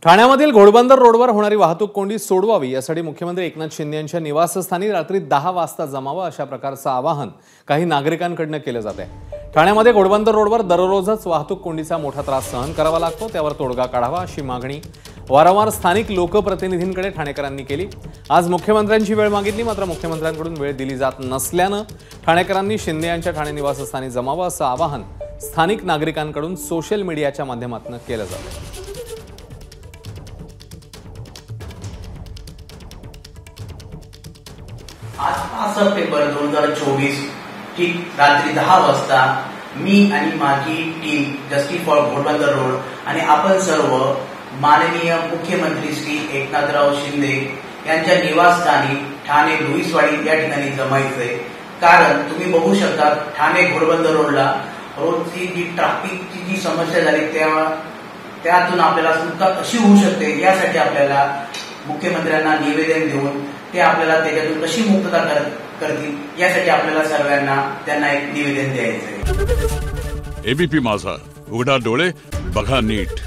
ठाण्यामधील घोडबंदर रोडवर होणारी वाहतूक कोंडी सोडवावी यासाठी मुख्यमंत्री एकनाथ शिंदे यांच्या निवासस्थानी रात्री 10 वाजता जमावं अशा प्रकारचं आवाहन काही नागरिकांकडून केलं जात आहे। ठाण्यामध्ये घोडबंदर रोडवर दररोजच वाहतूक कोंडीचा मोठा त्रास सहन करावा लागतो, त्यावर तोडगा काढावा अशी मागणी वारंवार स्थानिक लोकप्रतिनिधींकडे ठाणेकरांनी केली। आज मुख्यमंत्र्यांची वेळ मागितली, मात्र मुख्यमंत्र्यांकडून वेळ दिली जात नसल्यानं ठाणेकरांनी शिंदे यांच्या ठाणे निवासस्थानी जमावं असं आवाहन स्थानिक नागरिकांकडून सोशल मीडियाच्या माध्यमातून केलं जातं। आज 5 सप्टेंबर 2024 ठीक रात्री 10 वाजता मी आणि माझी team justice for Ghodbunder road आणि आपण सर्व माननीय मुख्यमंत्री श्री एकनाथराव शिंदे यांच्या निवासस्थानी ठाणे लुईसवाडी या ठिकाणी जमायचंय। कारण तुम्ही बघू शकता ठाणे घोडबंदर रोडला रोजची जी ट्रॅफिकची जी समस्या झाली त्यातून आपल्याला सुटका कशी होऊ शकते यासाठी आपल्याला मुख्यमंत्र्यांना निवेदन देऊन ते आपल्याला त्याच्यातून कशी मुक्तता करतील यासाठी आपल्याला सर्वांना त्यांना एक निवेदन द्यायचं आहे। एबीपी माझा, उघडा डोळे बघा नीट।